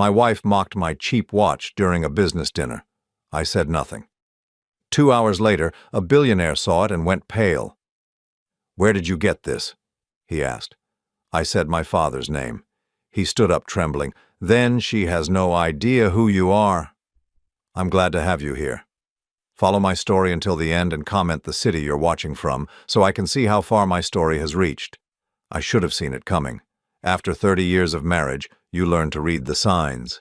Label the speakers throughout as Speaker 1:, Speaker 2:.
Speaker 1: My wife mocked my cheap watch during a business dinner. I said nothing. 2 hours later, a billionaire saw it and went pale. "Where did you get this?" he asked. I said my father's name. He stood up trembling. "Then she has no idea who you are." "I'm glad to have you here. Follow my story until the end and comment the city you're watching from so I can see how far my story has reached. I should have seen it coming. After 30 years of marriage, you learn to read the signs."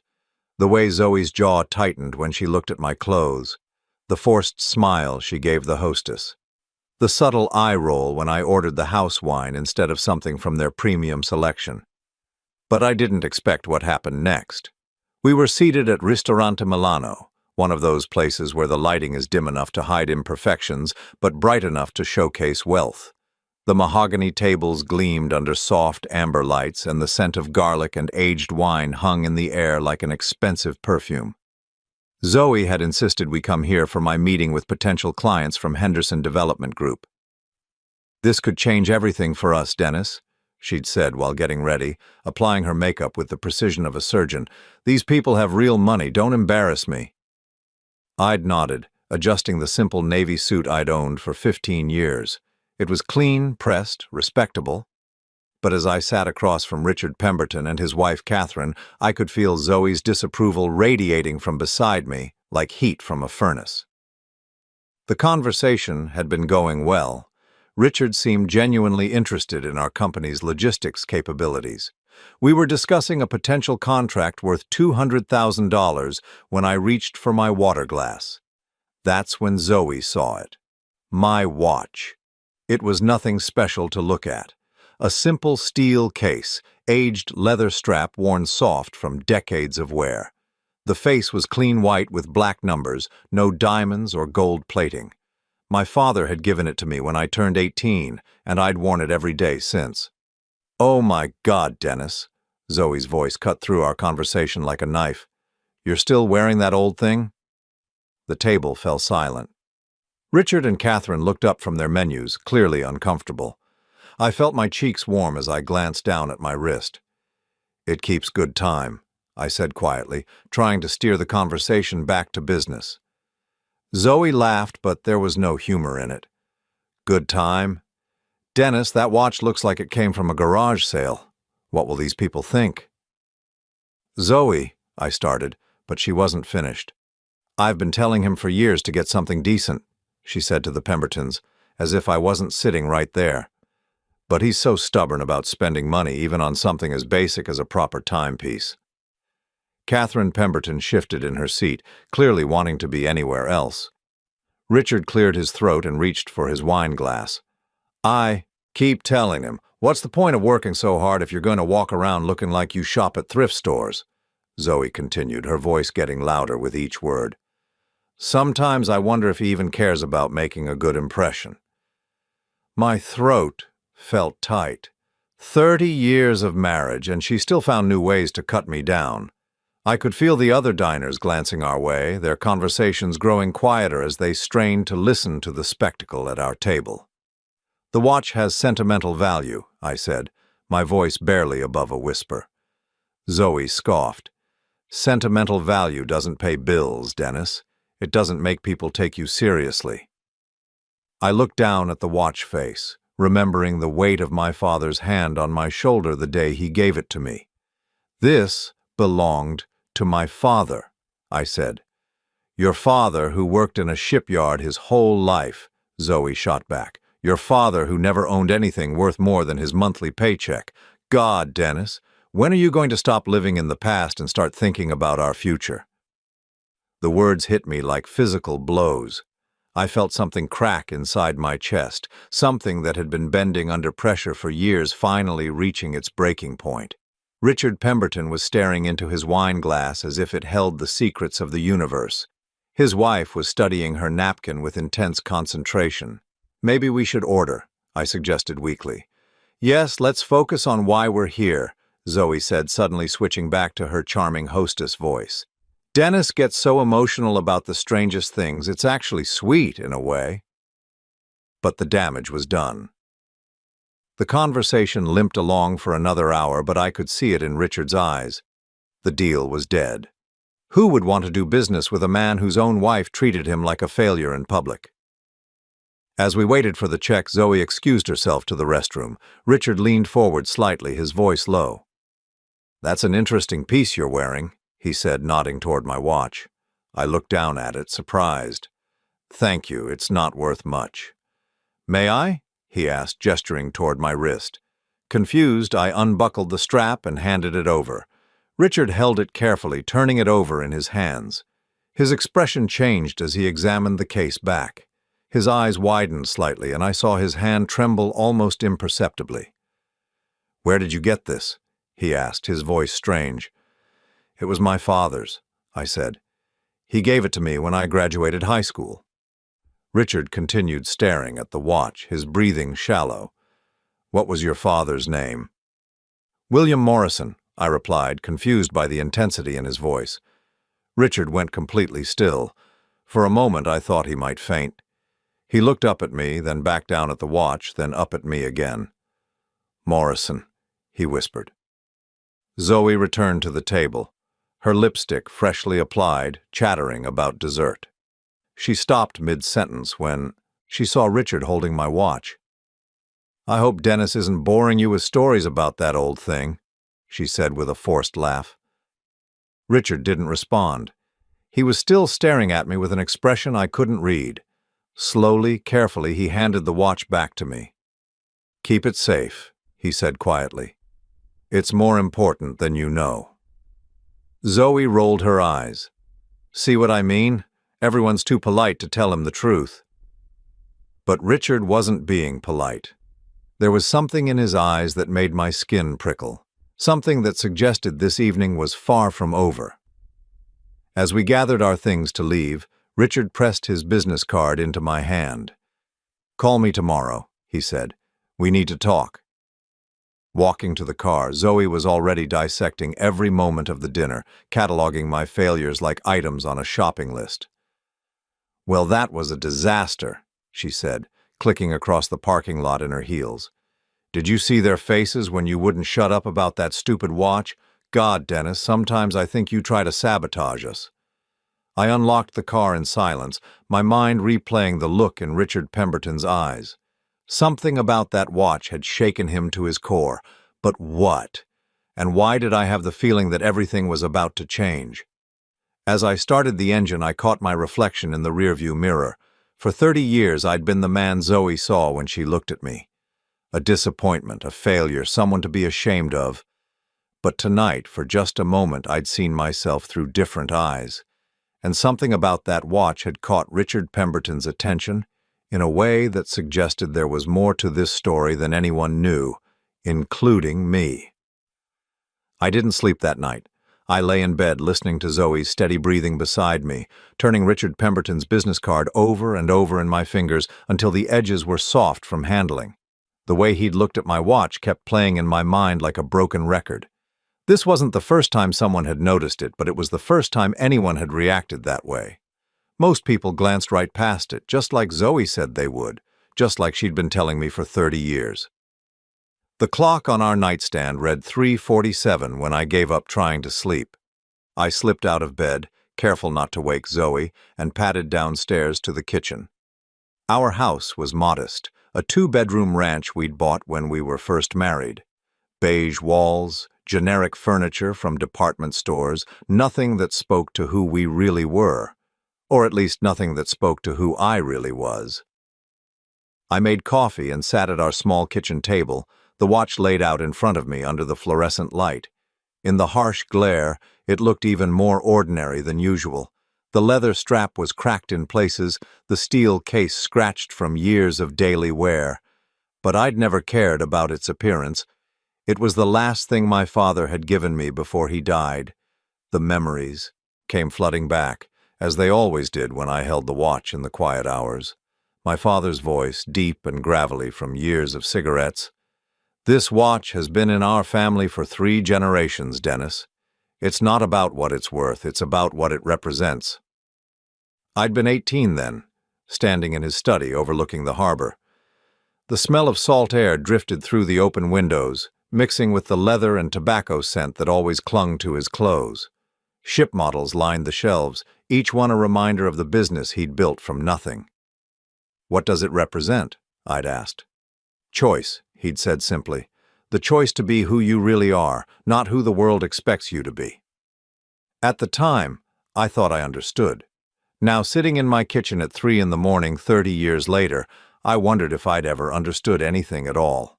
Speaker 1: The way Zoe's jaw tightened when she looked at my clothes. The forced smile she gave the hostess. The subtle eye roll when I ordered the house wine instead of something from their premium selection. But I didn't expect what happened next. We were seated at Ristorante Milano, one of those places where the lighting is dim enough to hide imperfections, but bright enough to showcase wealth. The mahogany tables gleamed under soft amber lights, and the scent of garlic and aged wine hung in the air like an expensive perfume. Zoe had insisted we come here for my meeting with potential clients from Henderson Development Group. "This could change everything for us, Dennis," she'd said while getting ready, applying her makeup with the precision of a surgeon. "These people have real money, don't embarrass me." I'd nodded, adjusting the simple navy suit I'd owned for 15 years. It was clean, pressed, respectable. But as I sat across from Richard Pemberton and his wife Catherine, I could feel Zoe's disapproval radiating from beside me like heat from a furnace. The conversation had been going well. Richard seemed genuinely interested in our company's logistics capabilities. We were discussing a potential contract worth $200,000 when I reached for my water glass. That's when Zoe saw it. My watch. It was nothing special to look at. A simple steel case, aged leather strap worn soft from decades of wear. The face was clean white with black numbers, no diamonds or gold plating. My father had given it to me when I turned 18, and I'd worn it every day since. "Oh my God, Dennis," Zoe's voice cut through our conversation like a knife. "You're still wearing that old thing?" The table fell silent. Richard and Catherine looked up from their menus, clearly uncomfortable. I felt my cheeks warm as I glanced down at my wrist. "It keeps good time," I said quietly, trying to steer the conversation back to business. Zoe laughed, but there was no humor in it. "Good time? Dennis, that watch looks like it came from a garage sale. What will these people think?" "Zoe," I started, but she wasn't finished. "I've been telling him for years to get something decent," she said to the Pembertons, as if I wasn't sitting right there. "But he's so stubborn about spending money even on something as basic as a proper timepiece." Catherine Pemberton shifted in her seat, clearly wanting to be anywhere else. Richard cleared his throat and reached for his wine glass. "I keep telling him, what's the point of working so hard if you're going to walk around looking like you shop at thrift stores?" Zoe continued, her voice getting louder with each word. "Sometimes I wonder if he even cares about making a good impression." My throat felt tight. 30 years of marriage, and she still found new ways to cut me down. I could feel the other diners glancing our way, their conversations growing quieter as they strained to listen to the spectacle at our table. "The watch has sentimental value," I said, my voice barely above a whisper. Zoe scoffed. "Sentimental value doesn't pay bills, Dennis. It doesn't make people take you seriously." I looked down at the watch face, remembering the weight of my father's hand on my shoulder the day he gave it to me. "This belonged to my father," I said. "Your father who worked in a shipyard his whole life," Zoe shot back. "Your father who never owned anything worth more than his monthly paycheck. God, Dennis, when are you going to stop living in the past and start thinking about our future?" The words hit me like physical blows. I felt something crack inside my chest, something that had been bending under pressure for years finally reaching its breaking point. Richard Pemberton was staring into his wine glass as if it held the secrets of the universe. His wife was studying her napkin with intense concentration. "Maybe we should order," I suggested weakly. "Yes, let's focus on why we're here," Zoe said, suddenly switching back to her charming hostess voice. "Dennis gets so emotional about the strangest things, it's actually sweet in a way." But the damage was done. The conversation limped along for another hour, but I could see it in Richard's eyes. The deal was dead. Who would want to do business with a man whose own wife treated him like a failure in public? As we waited for the check, Zoe excused herself to the restroom. Richard leaned forward slightly, his voice low. "That's an interesting piece you're wearing," he said, nodding toward my watch. I looked down at it, surprised. "Thank you, it's not worth much." "May I?" he asked, gesturing toward my wrist. Confused, I unbuckled the strap and handed it over. Richard held it carefully, turning it over in his hands. His expression changed as he examined the case back. His eyes widened slightly, and I saw his hand tremble almost imperceptibly. "Where did you get this?" he asked, his voice strange. "It was my father's," I said. "He gave it to me when I graduated high school." Richard continued staring at the watch, his breathing shallow. "What was your father's name?" "William Morrison," I replied, confused by the intensity in his voice. Richard went completely still. For a moment I thought he might faint. He looked up at me, then back down at the watch, then up at me again. "Morrison," he whispered. Zoe returned to the table, her lipstick freshly applied, chattering about dessert. She stopped mid-sentence when she saw Richard holding my watch. "I hope Dennis isn't boring you with stories about that old thing," she said with a forced laugh. Richard didn't respond. He was still staring at me with an expression I couldn't read. Slowly, carefully, he handed the watch back to me. "Keep it safe," he said quietly. "It's more important than you know." Zoe rolled her eyes. "See what I mean? Everyone's too polite to tell him the truth." But Richard wasn't being polite. There was something in his eyes that made my skin prickle, something that suggested this evening was far from over. As we gathered our things to leave, Richard pressed his business card into my hand. "Call me tomorrow," he said. "We need to talk." Walking to the car, Zoe was already dissecting every moment of the dinner, cataloging my failures like items on a shopping list. "Well, that was a disaster," she said, clicking across the parking lot in her heels. "Did you see their faces when you wouldn't shut up about that stupid watch? God, Dennis, sometimes I think you try to sabotage us." I unlocked the car in silence, my mind replaying the look in Richard Pemberton's eyes. Something about that watch had shaken him to his core. But what? And why did I have the feeling that everything was about to change? As I started the engine, I caught my reflection in the rearview mirror. For 30 years, I'd been the man Zoe saw when she looked at me. A disappointment, a failure, someone to be ashamed of. But tonight, for just a moment, I'd seen myself through different eyes. And something about that watch had caught Richard Pemberton's attention in a way that suggested there was more to this story than anyone knew, including me. I didn't sleep that night. I lay in bed listening to Zoe's steady breathing beside me, turning Richard Pemberton's business card over and over in my fingers until the edges were soft from handling. The way he'd looked at my watch kept playing in my mind like a broken record. This wasn't the first time someone had noticed it, but it was the first time anyone had reacted that way. Most people glanced right past it, just like Zoe said they would, just like she'd been telling me for 30 years. The clock on our nightstand read 3:47 when I gave up trying to sleep. I slipped out of bed, careful not to wake Zoe, and padded downstairs to the kitchen. Our house was modest, a 2-bedroom ranch we'd bought when we were first married. Beige walls, generic furniture from department stores, nothing that spoke to who we really were, or at least nothing that spoke to who I really was. I made coffee and sat at our small kitchen table, the watch laid out in front of me under the fluorescent light. In the harsh glare, it looked even more ordinary than usual. The leather strap was cracked in places, the steel case scratched from years of daily wear. But I'd never cared about its appearance. It was the last thing my father had given me before he died. The memories came flooding back, as they always did when I held the watch in the quiet hours. My father's voice, deep and gravelly from years of cigarettes. "This watch has been in our family for 3 generations, Dennis. It's not about what it's worth, it's about what it represents." I'd been 18 then, standing in his study overlooking the harbor. The smell of salt air drifted through the open windows, mixing with the leather and tobacco scent that always clung to his clothes. Ship models lined the shelves, each one a reminder of the business he'd built from nothing. "What does it represent?" I'd asked. "Choice," he'd said simply. "The choice to be who you really are, not who the world expects you to be." At the time, I thought I understood. Now, sitting in my kitchen at 3 in the morning 30 years later, I wondered if I'd ever understood anything at all.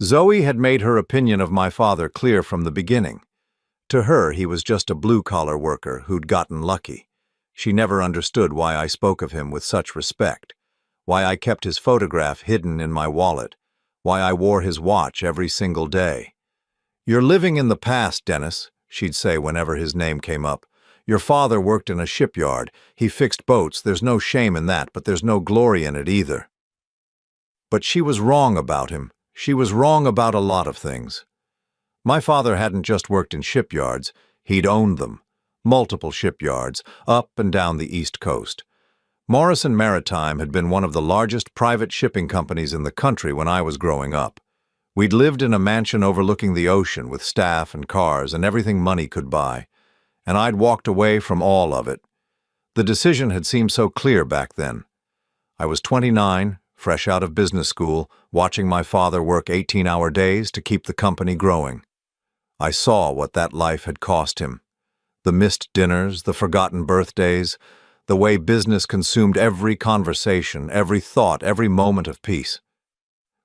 Speaker 1: Zoe had made her opinion of my father clear from the beginning. To her, he was just a blue-collar worker who'd gotten lucky. She never understood why I spoke of him with such respect, why I kept his photograph hidden in my wallet, why I wore his watch every single day. "You're living in the past, Dennis," she'd say whenever his name came up. "Your father worked in a shipyard. He fixed boats. There's no shame in that, but there's no glory in it either." But she was wrong about him. She was wrong about a lot of things. My father hadn't just worked in shipyards, he'd owned them. Multiple shipyards, up and down the East Coast. Morrison Maritime had been one of the largest private shipping companies in the country when I was growing up. We'd lived in a mansion overlooking the ocean with staff and cars and everything money could buy, and I'd walked away from all of it. The decision had seemed so clear back then. I was 29, fresh out of business school, watching my father work 18-hour days to keep the company growing. I saw what that life had cost him. The missed dinners, the forgotten birthdays, the way business consumed every conversation, every thought, every moment of peace.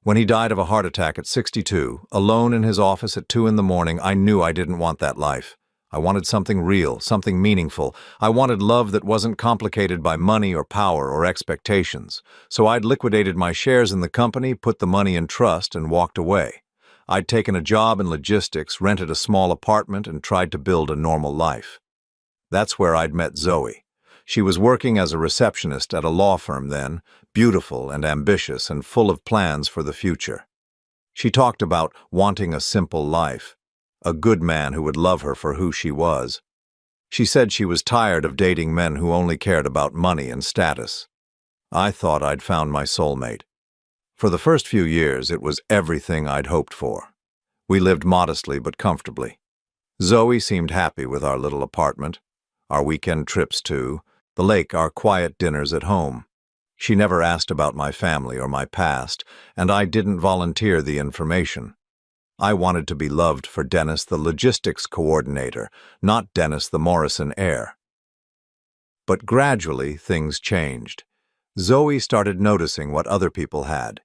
Speaker 1: When he died of a heart attack at 62, alone in his office at 2 in the morning, I knew I didn't want that life. I wanted something real, something meaningful. I wanted love that wasn't complicated by money or power or expectations. So I'd liquidated my shares in the company, put the money in trust, and walked away. I'd taken a job in logistics, rented a small apartment, and tried to build a normal life. That's where I'd met Zoe. She was working as a receptionist at a law firm then, beautiful and ambitious and full of plans for the future. She talked about wanting a simple life, a good man who would love her for who she was. She said she was tired of dating men who only cared about money and status. I thought I'd found my soulmate. For the first few years, it was everything I'd hoped for. We lived modestly but comfortably. Zoe seemed happy with our little apartment, our weekend trips too, the lake, our quiet dinners at home. She never asked about my family or my past, and I didn't volunteer the information. I wanted to be loved for Dennis, the logistics coordinator, not Dennis, the Morrison heir. But gradually, things changed. Zoe started noticing what other people had.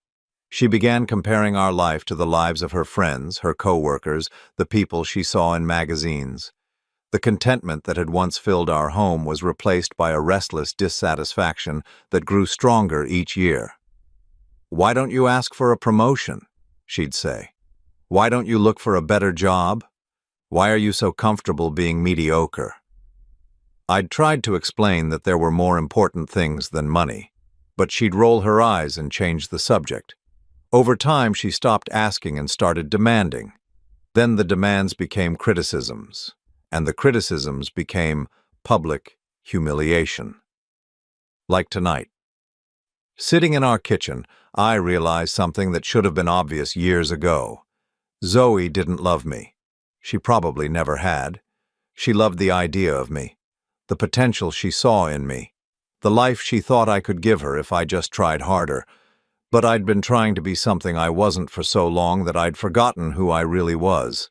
Speaker 1: She began comparing our life to the lives of her friends, her co-workers, the people she saw in magazines. The contentment that had once filled our home was replaced by a restless dissatisfaction that grew stronger each year. "Why don't you ask for a promotion?" she'd say. "Why don't you look for a better job? Why are you so comfortable being mediocre?" I'd tried to explain that there were more important things than money, but she'd roll her eyes and change the subject. Over time, she stopped asking and started demanding. Then the demands became criticisms, and the criticisms became public humiliation. Like tonight. Sitting in our kitchen, I realized something that should have been obvious years ago. Zoe didn't love me. She probably never had. She loved the idea of me, the potential she saw in me, the life she thought I could give her if I just tried harder. But I'd been trying to be something I wasn't for so long that I'd forgotten who I really was.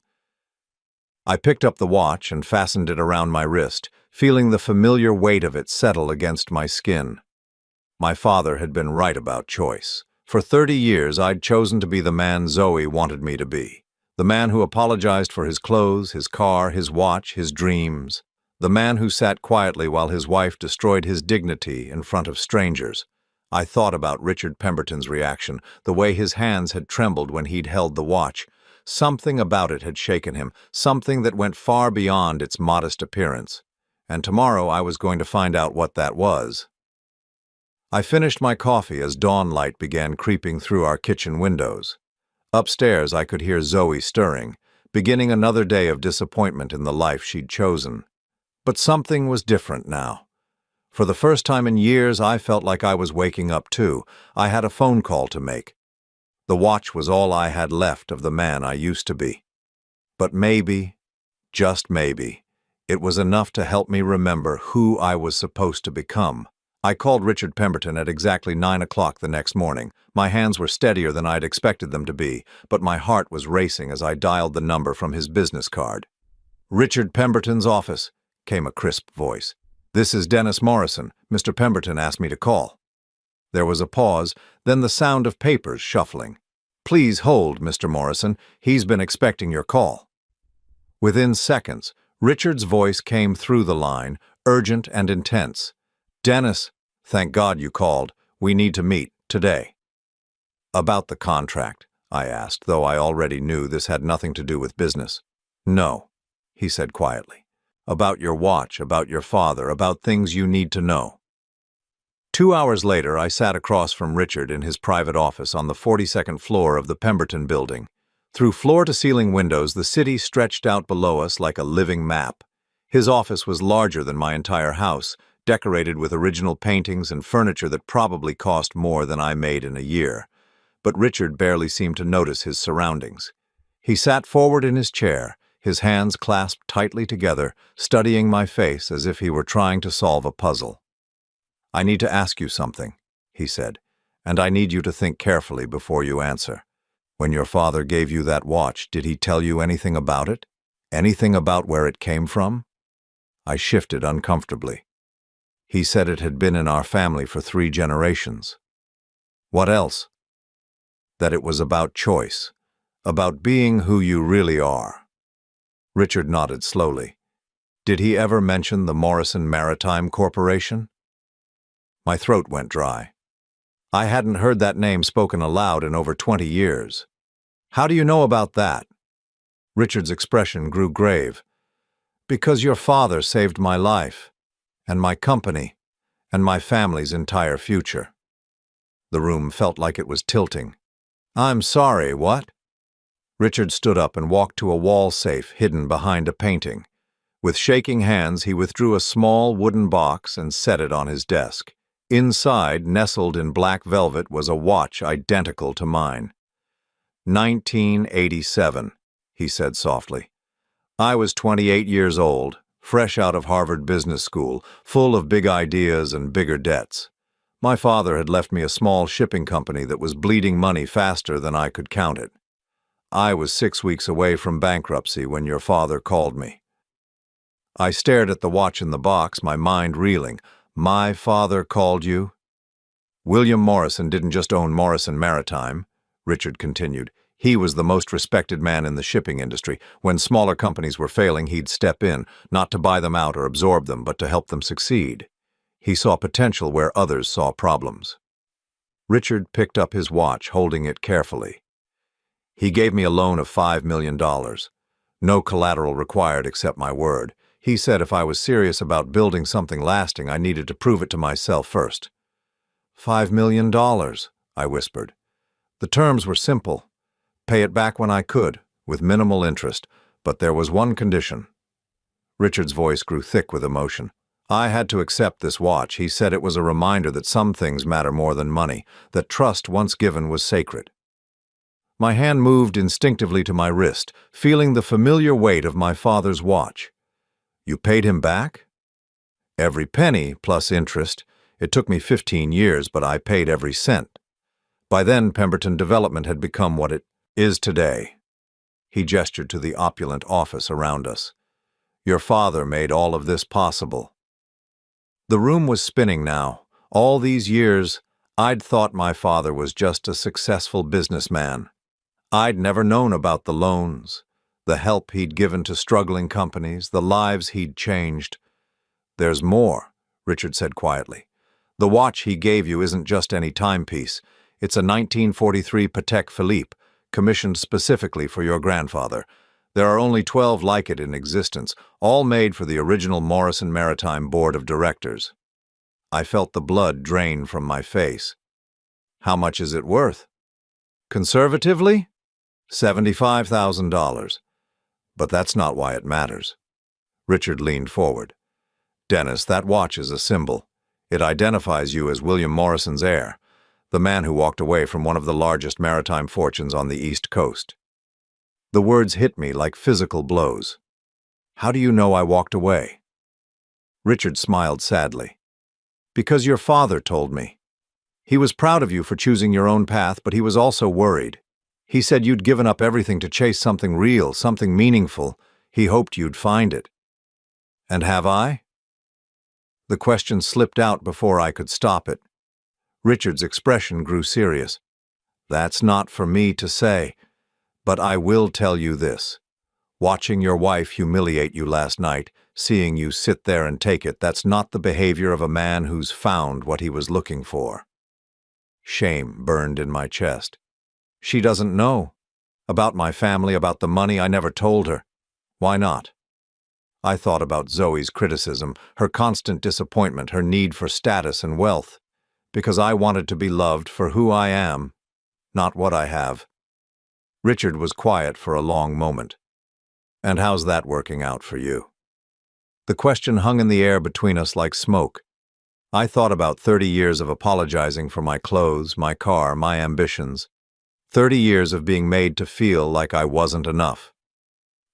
Speaker 1: I picked up the watch and fastened it around my wrist, feeling the familiar weight of it settle against my skin. My father had been right about choice. For 30 years, I'd chosen to be the man Zoe wanted me to be. The man who apologized for his clothes, his car, his watch, his dreams. The man who sat quietly while his wife destroyed his dignity in front of strangers. I thought about Richard Pemberton's reaction, the way his hands had trembled when he'd held the watch. Something about it had shaken him, something that went far beyond its modest appearance. And tomorrow I was going to find out what that was. I finished my coffee as dawn light began creeping through our kitchen windows. Upstairs I could hear Zoe stirring, beginning another day of disappointment in the life she'd chosen. But something was different now. For the first time in years, I felt like I was waking up too. I had a phone call to make. The watch was all I had left of the man I used to be. But maybe, just maybe, it was enough to help me remember who I was supposed to become. I called Richard Pemberton at exactly 9 o'clock the next morning. My hands were steadier than I'd expected them to be, but my heart was racing as I dialed the number from his business card. "Richard Pemberton's office," came a crisp voice. "This is Dennis Morrison. Mr. Pemberton asked me to call." There was a pause, then the sound of papers shuffling. "Please hold, Mr. Morrison. He's been expecting your call." Within seconds, Richard's voice came through the line, urgent and intense. "Dennis, thank God you called. We need to meet, today." "About the contract?" I asked, though I already knew this had nothing to do with business. "No," he said quietly. "About your watch, about your father, about things you need to know." 2 hours later, I sat across from Richard in his private office on the 42nd floor of the Pemberton building. Through floor-to-ceiling windows, the city stretched out below us like a living map. His office was larger than my entire house, decorated with original paintings and furniture that probably cost more than I made in a year. But Richard barely seemed to notice his surroundings. He sat forward in his chair, his hands clasped tightly together, studying my face as if he were trying to solve a puzzle. "I need to ask you something," he said, "and I need you to think carefully before you answer. When your father gave you that watch, did he tell you anything about it? Anything about where it came from?" I shifted uncomfortably. "He said it had been in our family for 3 generations. "What else?" "That it was about choice, about being who you really are." Richard nodded slowly. "Did he ever mention the Morrison Maritime Corporation?" My throat went dry. I hadn't heard that name spoken aloud in over 20 years. "How do you know about that?" Richard's expression grew grave. "Because your father saved my life, and my company, and my family's entire future." The room felt like it was tilting. "I'm sorry, what?" Richard stood up and walked to a wall safe hidden behind a painting. With shaking hands, he withdrew a small wooden box and set it on his desk. Inside, nestled in black velvet, was a watch identical to mine. 1987, he said softly. I was 28 years old, fresh out of Harvard Business School, full of big ideas and bigger debts. My father had left me a small shipping company that was bleeding money faster than I could count it. I was 6 weeks away from bankruptcy when your father called me. I stared at the watch in the box, my mind reeling. My father called you? William Morrison didn't just own Morrison Maritime, Richard continued. He was the most respected man in the shipping industry. When smaller companies were failing, he'd step in, not to buy them out or absorb them, but to help them succeed. He saw potential where others saw problems. Richard picked up his watch, holding it carefully. He gave me a loan of $5 million. No collateral required except my word. He said if I was serious about building something lasting, I needed to prove it to myself first. $5 million, I whispered. The terms were simple. Pay it back when I could, with minimal interest, but there was one condition. Richard's voice grew thick with emotion. I had to accept this watch. He said it was a reminder that some things matter more than money, that trust once given was sacred. My hand moved instinctively to my wrist, feeling the familiar weight of my father's watch. You paid him back? Every penny, plus interest. It took me 15 years, but I paid every cent. By then, Pemberton Development had become what it is today. He gestured to the opulent office around us. Your father made all of this possible. The room was spinning now. All these years, I'd thought my father was just a successful businessman. I'd never known about the loans, the help he'd given to struggling companies, the lives he'd changed. There's more, Richard said quietly. The watch he gave you isn't just any timepiece. It's a 1943 Patek Philippe, commissioned specifically for your grandfather. There are only 12 like it in existence, all made for the original Morrison Maritime Board of Directors. I felt the blood drain from my face. How much is it worth? Conservatively? $75,000. But that's not why it matters. Richard leaned forward. Dennis, that watch is a symbol. It identifies you as William Morrison's heir. The man who walked away from one of the largest maritime fortunes on the East Coast. The words hit me like physical blows. How do you know I walked away? Richard smiled sadly. Because your father told me. He was proud of you for choosing your own path, but he was also worried. He said you'd given up everything to chase something real, something meaningful. He hoped you'd find it. And have I? The question slipped out before I could stop it. Richard's expression grew serious. That's not for me to say, but I will tell you this. Watching your wife humiliate you last night, seeing you sit there and take it, that's not the behavior of a man who's found what he was looking for. Shame burned in my chest. She doesn't know. About my family, about the money, I never told her. Why not? I thought about Zoe's criticism, her constant disappointment, her need for status and wealth. Because I wanted to be loved for who I am, not what I have. Richard was quiet for a long moment. And how's that working out for you? The question hung in the air between us like smoke. I thought about 30 years of apologizing for my clothes, my car, my ambitions. 30 years of being made to feel like I wasn't enough.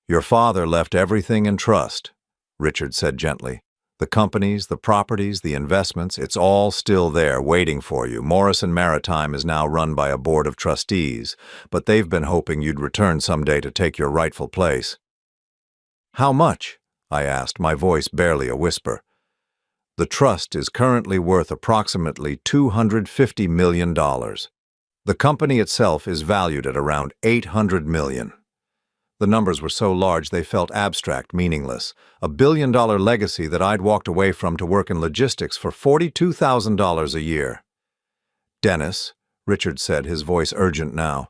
Speaker 1: Your father left everything in trust, Richard said gently. The companies, the properties, the investments, it's all still there, waiting for you. Morrison Maritime is now run by a board of trustees, but they've been hoping you'd return someday to take your rightful place. How much? I asked, my voice barely a whisper. The trust is currently worth approximately $250 million. The company itself is valued at around $800 million. The numbers were so large they felt abstract, meaningless. A billion-dollar legacy that I'd walked away from to work in logistics for $42,000 a year. Dennis, Richard said, his voice urgent now,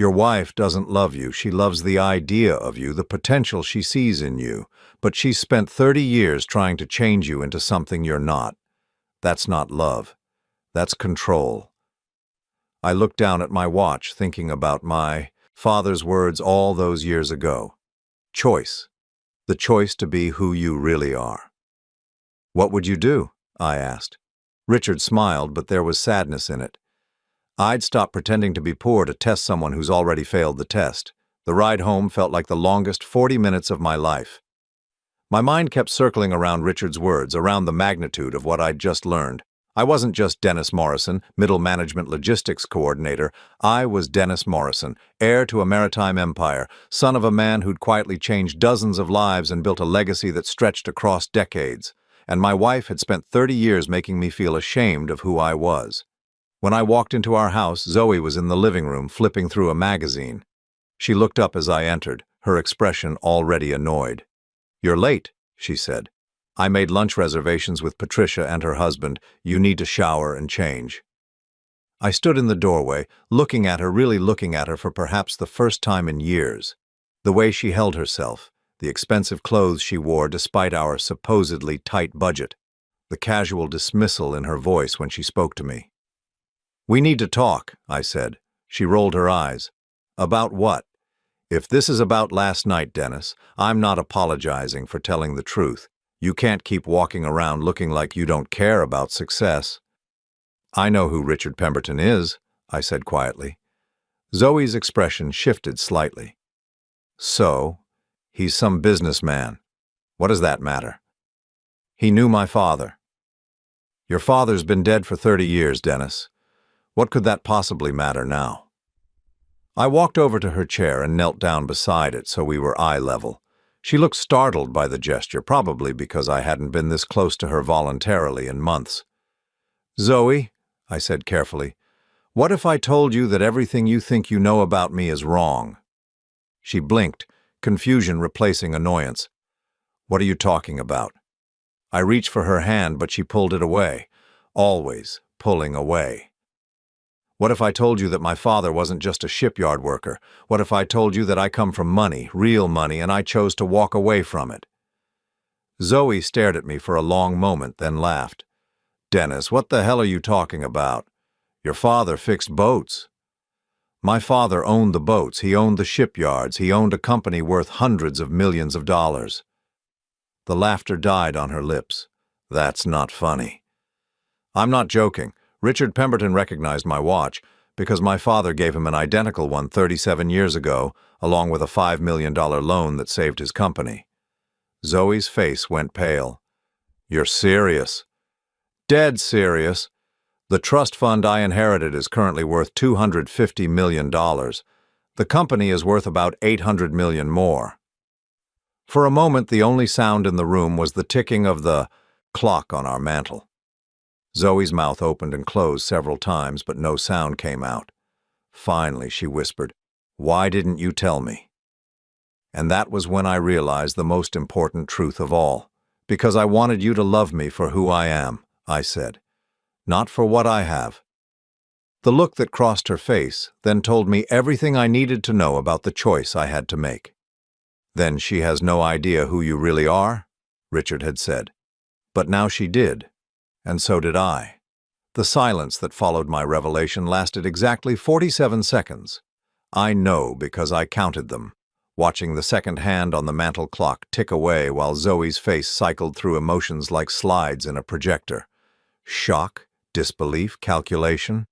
Speaker 1: your wife doesn't love you. She loves the idea of you, the potential she sees in you. But she's spent 30 years trying to change you into something you're not. That's not love. That's control. I looked down at my watch, thinking about my father's words all those years ago. Choice. The choice to be who you really are. What would you do? I asked. Richard smiled, but there was sadness in it. I'd stop pretending to be poor to test someone who's already failed the test. The ride home felt like the longest 40 minutes of my life. My mind kept circling around Richard's words, around the magnitude of what I'd just learned. I wasn't just Dennis Morrison, middle management logistics coordinator. I was Dennis Morrison, heir to a maritime empire, son of a man who'd quietly changed dozens of lives and built a legacy that stretched across decades. And my wife had spent 30 years making me feel ashamed of who I was. When I walked into our house, Zoe was in the living room flipping through a magazine. She looked up as I entered, her expression already annoyed. You're late, she said. I made lunch reservations with Patricia and her husband. You need to shower and change. I stood in the doorway, looking at her, really looking at her for perhaps the first time in years. The way she held herself, the expensive clothes she wore despite our supposedly tight budget, the casual dismissal in her voice when she spoke to me. We need to talk, I said. She rolled her eyes. About what? If this is about last night, Dennis, I'm not apologizing for telling the truth. You can't keep walking around looking like you don't care about success. I know who Richard Pemberton is, I said quietly. Zoe's expression shifted slightly. So, he's some businessman. What does that matter? He knew my father. Your father's been dead for 30 years, Dennis. What could that possibly matter now? I walked over to her chair and knelt down beside it so we were eye level. She looked startled by the gesture, probably because I hadn't been this close to her voluntarily in months. Zoe, I said carefully, what if I told you that everything you think you know about me is wrong? She blinked, confusion replacing annoyance. What are you talking about? I reached for her hand, but she pulled it away, always pulling away. What if I told you that my father wasn't just a shipyard worker? What if I told you that I come from money, real money, and I chose to walk away from it? Zoe stared at me for a long moment, then laughed. Dennis, what the hell are you talking about? Your father fixed boats. My father owned the boats, he owned the shipyards, he owned a company worth hundreds of millions of dollars. The laughter died on her lips. That's not funny. I'm not joking. Richard Pemberton recognized my watch because my father gave him an identical one 37 years ago, along with a $5 million loan that saved his company. Zoe's face went pale. You're serious? Dead serious. The trust fund I inherited is currently worth $250 million. The company is worth about $800 million more. For a moment, the only sound in the room was the ticking of the clock on our mantel. Zoe's mouth opened and closed several times, but no sound came out. Finally, she whispered, "Why didn't you tell me?" And that was when I realized the most important truth of all. Because I wanted you to love me for who I am, I said, not for what I have. The look that crossed her face then told me everything I needed to know about the choice I had to make. Then she has no idea who you really are, Richard had said. But now she did, and so did I. The silence that followed my revelation lasted exactly 47 seconds. I know because I counted them, watching the second hand on the mantel clock tick away while Zoe's face cycled through emotions like slides in a projector. Shock, disbelief, calculation,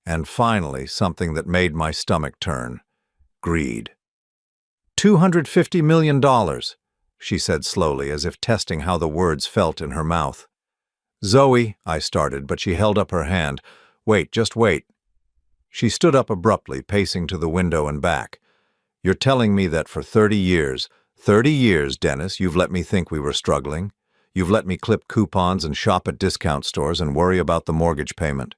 Speaker 1: and finally something that made my stomach turn. Greed. $250 million, she said slowly, as if testing how the words felt in her mouth. Zoe, I started, but she held up her hand. Wait, just wait. She stood up abruptly, pacing to the window and back. You're telling me that for 30 years, Dennis, you've let me think we were struggling? You've let me clip coupons and shop at discount stores and worry about the mortgage payment.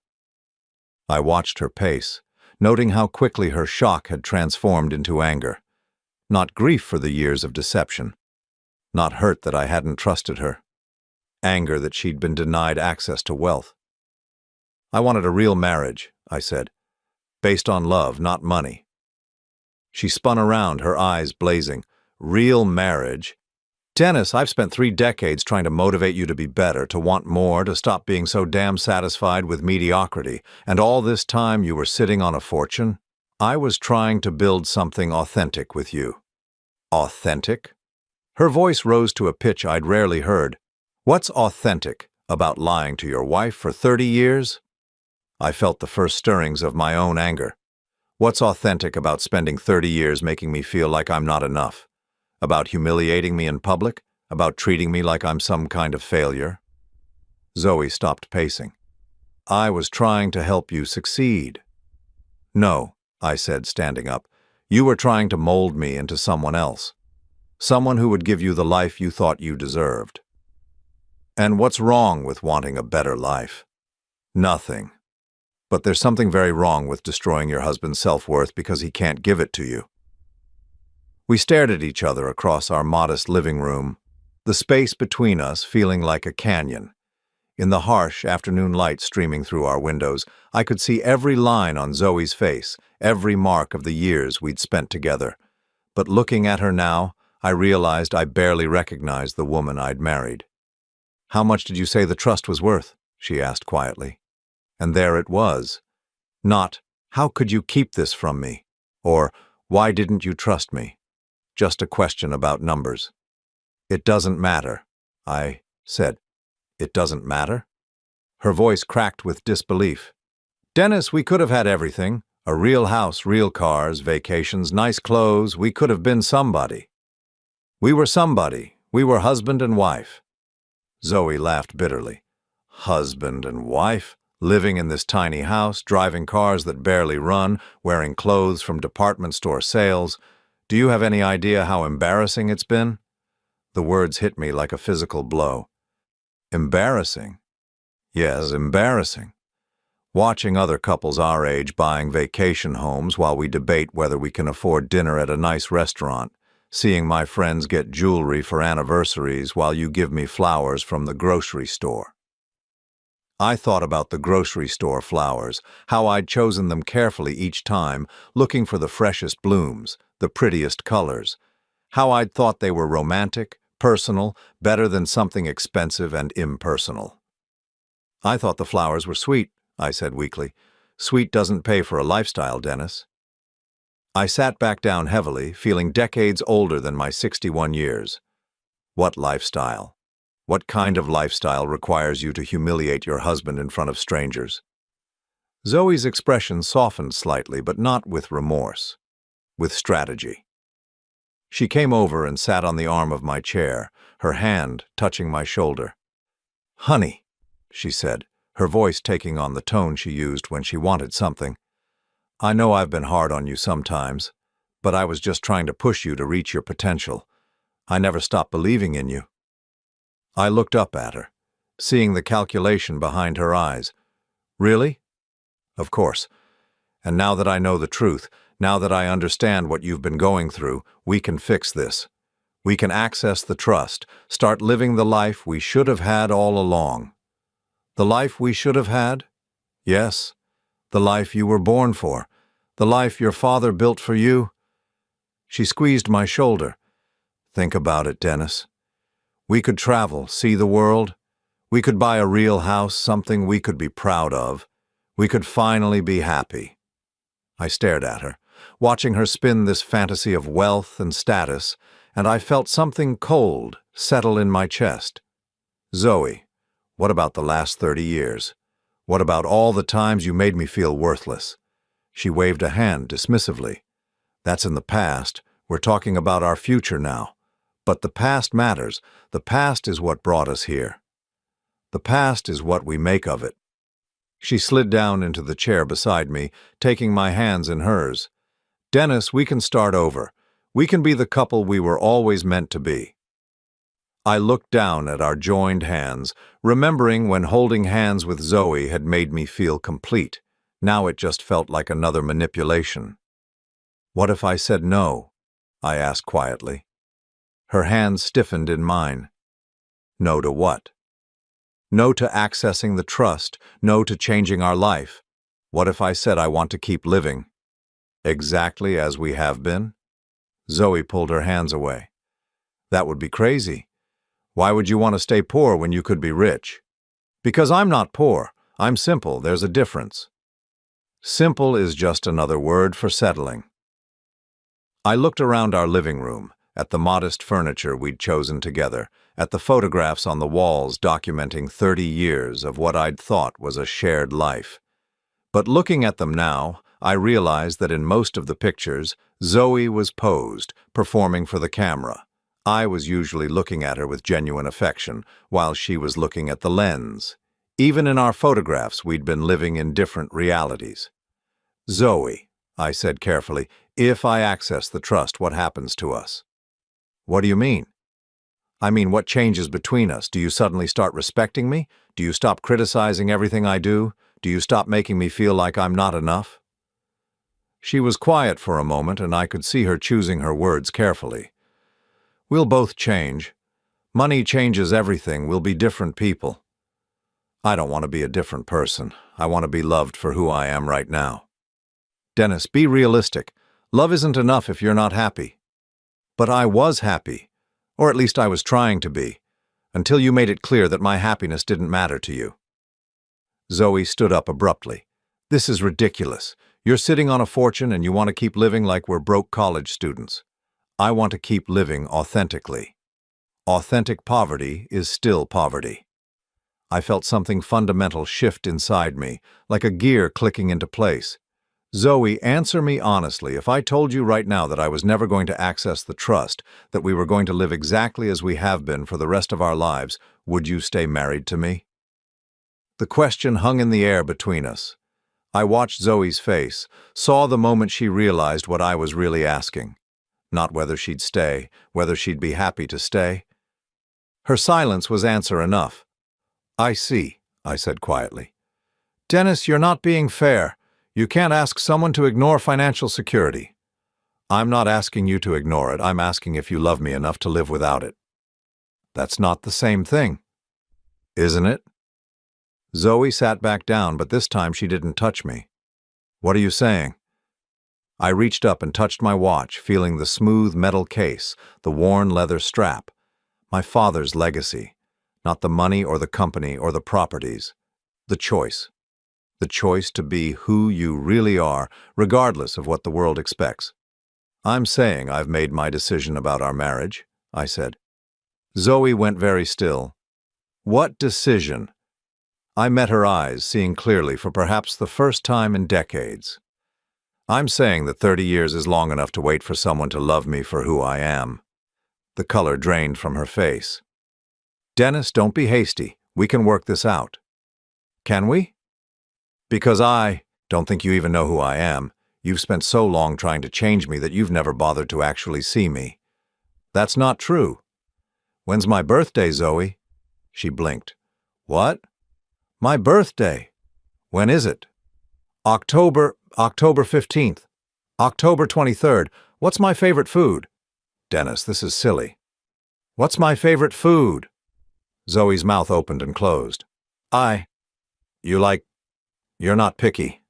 Speaker 1: I watched her pace, noting how quickly her shock had transformed into anger. Not grief for the years of deception. Not hurt that I hadn't trusted her. Anger that she'd been denied access to wealth. I wanted a real marriage, I said. Based on love, not money. She spun around, her eyes blazing. Real marriage? Dennis, I've spent 3 decades trying to motivate you to be better, to want more, to stop being so damn satisfied with mediocrity. And all this time you were sitting on a fortune? I was trying to build something authentic with you. Authentic? Her voice rose to a pitch I'd rarely heard. What's authentic about lying to your wife for 30 years? I felt the first stirrings of my own anger. What's authentic about spending 30 years making me feel like I'm not enough? About humiliating me in public? About treating me like I'm some kind of failure? Zoe stopped pacing. I was trying to help you succeed. No, I said, standing up. You were trying to mold me into someone else. Someone who would give you the life you thought you deserved. And what's wrong with wanting a better life? Nothing. But there's something very wrong with destroying your husband's self-worth because he can't give it to you. We stared at each other across our modest living room, the space between us feeling like a canyon. In the harsh afternoon light streaming through our windows, I could see every line on Zoe's face, every mark of the years we'd spent together. But looking at her now, I realized I barely recognized the woman I'd married. How much did you say the trust was worth? She asked quietly. And there it was. Not, how could you keep this from me? Or, why didn't you trust me? Just a question about numbers. It doesn't matter, I said. It doesn't matter? Her voice cracked with disbelief. Dennis, we could have had everything. A real house, real cars, vacations, nice clothes. We could have been somebody. We were somebody. We were husband and wife. Zoe laughed bitterly. Husband and wife? Living in this tiny house, driving cars that barely run, wearing clothes from department store sales. Do you have any idea how embarrassing it's been? The words hit me like a physical blow. Embarrassing? Yes, embarrassing. Watching other couples our age buying vacation homes while we debate whether we can afford dinner at a nice restaurant. Seeing my friends get jewelry for anniversaries while you give me flowers from the grocery store. I thought about the grocery store flowers, how I'd chosen them carefully each time, looking for the freshest blooms, the prettiest colors. How I'd thought they were romantic, personal, better than something expensive and impersonal. I thought the flowers were sweet, I said weakly. Sweet doesn't pay for a lifestyle, Dennis. I sat back down heavily, feeling decades older than my 61 years. What lifestyle? What kind of lifestyle requires you to humiliate your husband in front of strangers? Zoe's expression softened slightly, but not with remorse, with strategy. She came over and sat on the arm of my chair, her hand touching my shoulder. "Honey," she said, her voice taking on the tone she used when she wanted something. "I know I've been hard on you sometimes, but I was just trying to push you to reach your potential. I never stopped believing in you." I looked up at her, seeing the calculation behind her eyes. "Really?" "Of course. And now that I know the truth, now that I understand what you've been going through, we can fix this. We can access the trust, start living the life we should have had all along." "The life we should have had?" "Yes. The life you were born for. The life your father built for you." She squeezed my shoulder. "Think about it, Dennis. We could travel, see the world. We could buy a real house, something we could be proud of. We could finally be happy." I stared at her, watching her spin this fantasy of wealth and status, and I felt something cold settle in my chest. "Zoe, what about the last 30 years? What about all the times you made me feel worthless?" She waved a hand dismissively. "That's in the past. We're talking about our future now. But the past matters. The past is what brought us here. The past is what we make of it." She slid down into the chair beside me, taking my hands in hers. "Dennis, we can start over. We can be the couple we were always meant to be." I looked down at our joined hands, remembering when holding hands with Zoe had made me feel complete. Now it just felt like another manipulation. "What if I said no?" I asked quietly. Her hands stiffened in mine. "No to what?" "No to accessing the trust, no to changing our life. What if I said I want to keep living?" "Exactly as we have been?" Zoe pulled her hands away. "That would be crazy. Why would you want to stay poor when you could be rich?" "Because I'm not poor. I'm simple. There's a difference." "Simple is just another word for settling." I looked around our living room, at the modest furniture we'd chosen together, at the photographs on the walls documenting 30 years of what I'd thought was a shared life. But looking at them now, I realized that in most of the pictures, Zoe was posed, performing for the camera. I was usually looking at her with genuine affection, while she was looking at the lens. Even in our photographs, we'd been living in different realities. "Zoe," I said carefully, "if I access the trust, what happens to us?" "What do you mean?" "I mean, what changes between us? Do you suddenly start respecting me? Do you stop criticizing everything I do? Do you stop making me feel like I'm not enough?" She was quiet for a moment, and I could see her choosing her words carefully. "We'll both change. Money changes everything. We'll be different people." "I don't want to be a different person. I want to be loved for who I am right now." "Dennis, be realistic. Love isn't enough if you're not happy." "But I was happy. Or at least I was trying to be, until you made it clear that my happiness didn't matter to you." Zoe stood up abruptly. "This is ridiculous. You're sitting on a fortune and you want to keep living like we're broke college students. I want to keep living authentically. Authentic poverty is still poverty." I felt something fundamental shift inside me, like a gear clicking into place. "Zoe, answer me honestly. If I told you right now that I was never going to access the trust, that we were going to live exactly as we have been for the rest of our lives, would you stay married to me?" The question hung in the air between us. I watched Zoe's face, saw the moment she realized what I was really asking. Not whether she'd stay, whether she'd be happy to stay. Her silence was answer enough. "I see," I said quietly. "Dennis, you're not being fair. You can't ask someone to ignore financial security." "I'm not asking you to ignore it. I'm asking if you love me enough to live without it." "That's not the same thing." "Isn't it?" Zoe sat back down, but this time she didn't touch me. "What are you saying?" I reached up and touched my watch, feeling the smooth metal case, the worn leather strap. My father's legacy. Not the money or the company or the properties. The choice. The choice to be who you really are, regardless of what the world expects. "I'm saying I've made my decision about our marriage," I said. Zoe went very still. What decision? I met her eyes, seeing clearly for perhaps the first time in decades. I'm saying that 30 years is long enough to wait for someone to love me for who I am. The color drained from her face. Dennis, don't be hasty. We can work this out. Can we? Because I don't think you even know who I am. You've spent so long trying to change me that you've never bothered to actually see me. That's not true. When's my birthday, Zoe? She blinked. What? My birthday. When is it? October 15th. October 23rd. What's my favorite food? Dennis, this is silly. What's my favorite food? Zoe's mouth opened and closed. You're not picky.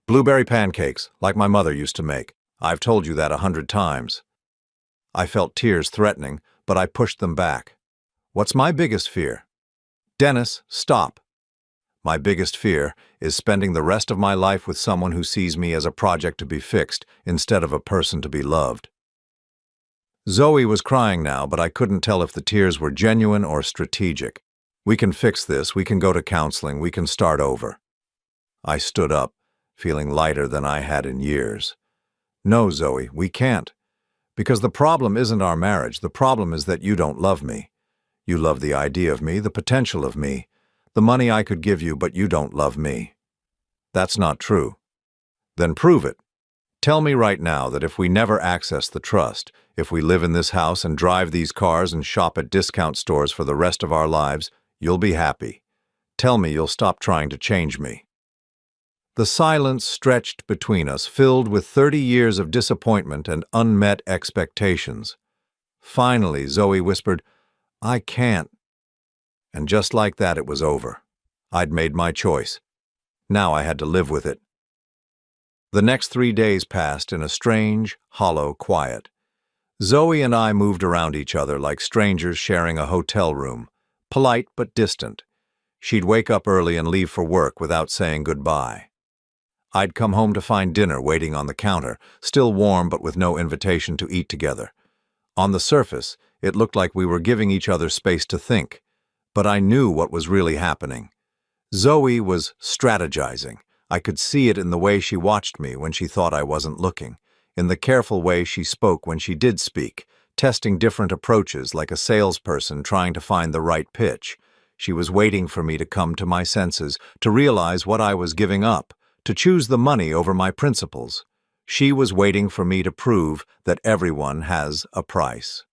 Speaker 1: Blueberry pancakes, like my mother used to make. I've told you that 100 times. I felt tears threatening, but I pushed them back. What's my biggest fear? Dennis, stop. My biggest fear is spending the rest of my life with someone who sees me as a project to be fixed instead of a person to be loved. Zoe was crying now, but I couldn't tell if the tears were genuine or strategic. We can fix this, we can go to counseling, we can start over. I stood up, feeling lighter than I had in years. No, Zoe, we can't. Because the problem isn't our marriage, the problem is that you don't love me. You love the idea of me, the potential of me, the money I could give you, but you don't love me. That's not true. Then prove it. Tell me right now that if we never access the trust, if we live in this house and drive these cars and shop at discount stores for the rest of our lives, you'll be happy. Tell me you'll stop trying to change me. The silence stretched between us, filled with 30 years of disappointment and unmet expectations. Finally, Zoe whispered, I can't. And just like that, it was over. I'd made my choice. Now I had to live with it. The next 3 days passed in a strange, hollow quiet. Zoe and I moved around each other like strangers sharing a hotel room, polite but distant. She'd wake up early and leave for work without saying goodbye. I'd come home to find dinner waiting on the counter, still warm but with no invitation to eat together. On the surface, it looked like we were giving each other space to think, but I knew what was really happening. Zoe was strategizing. I could see it in the way she watched me when she thought I wasn't looking, in the careful way she spoke when she did speak, testing different approaches like a salesperson trying to find the right pitch. She was waiting for me to come to my senses, to realize what I was giving up, to choose the money over my principles. She was waiting for me to prove that everyone has a price.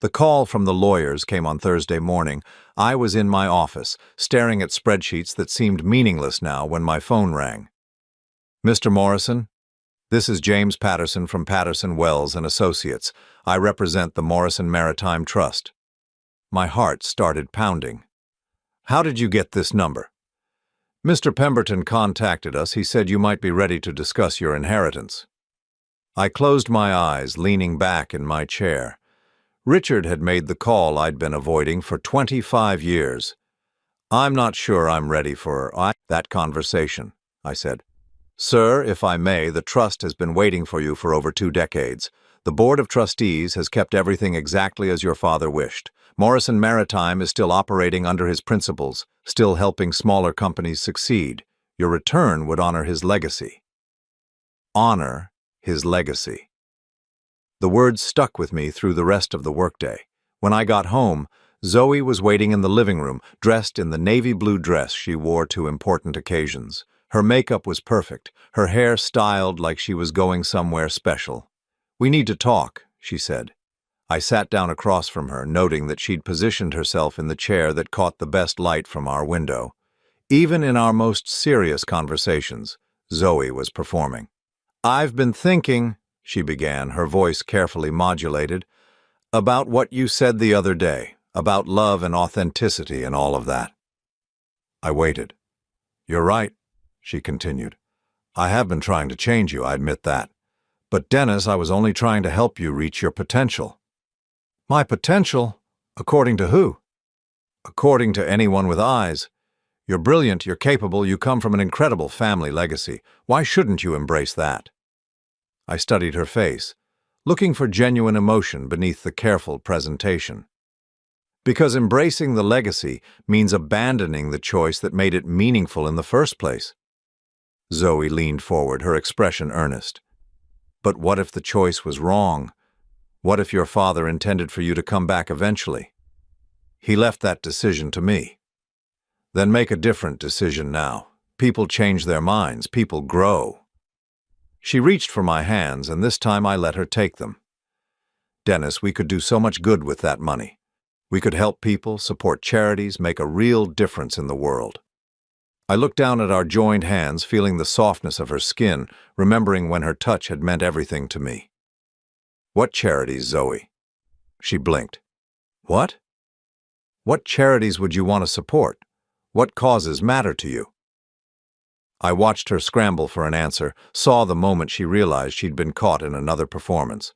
Speaker 1: The call from the lawyers came on Thursday morning. I was in my office, staring at spreadsheets that seemed meaningless now when my phone rang. Mr. Morrison, this is James Patterson from Patterson, Wells and Associates. I represent the Morrison Maritime Trust. My heart started pounding. How did you get this number? Mr. Pemberton contacted us. He said you might be ready to discuss your inheritance. I closed my eyes, leaning back in my chair. Richard had made the call I'd been avoiding for 25 years. I'm not sure I'm ready for that conversation, I said. Sir, if I may, the trust has been waiting for you for over 2 decades. The Board of Trustees has kept everything exactly as your father wished. Morrison Maritime is still operating under his principles, still helping smaller companies succeed. Your return would honor his legacy. Honor his legacy. The words stuck with me through the rest of the workday. When I got home, Zoe was waiting in the living room, dressed in the navy blue dress she wore to important occasions. Her makeup was perfect, her hair styled like she was going somewhere special. We need to talk, she said. I sat down across from her, noting that she'd positioned herself in the chair that caught the best light from our window. Even in our most serious conversations, Zoe was performing. I've been thinking, she began, her voice carefully modulated, about what you said the other day, about love and authenticity and all of that. I waited. You're right, she continued. I have been trying to change you, I admit that. But Dennis, I was only trying to help you reach your potential. My potential? According to who? According to anyone with eyes. You're brilliant, you're capable, you come from an incredible family legacy. Why shouldn't you embrace that? I studied her face, looking for genuine emotion beneath the careful presentation. Because embracing the legacy means abandoning the choice that made it meaningful in the first place. Zoe leaned forward, her expression earnest. But what if the choice was wrong? What if your father intended for you to come back eventually? He left that decision to me. Then make a different decision now. People change their minds. People grow. She reached for my hands, and this time I let her take them. Dennis, we could do so much good with that money. We could help people, support charities, make a real difference in the world. I looked down at our joined hands, feeling the softness of her skin, remembering when her touch had meant everything to me. What charities, Zoe? She blinked. What? What charities would you want to support? What causes matter to you? I watched her scramble for an answer, saw the moment she realized she'd been caught in another performance.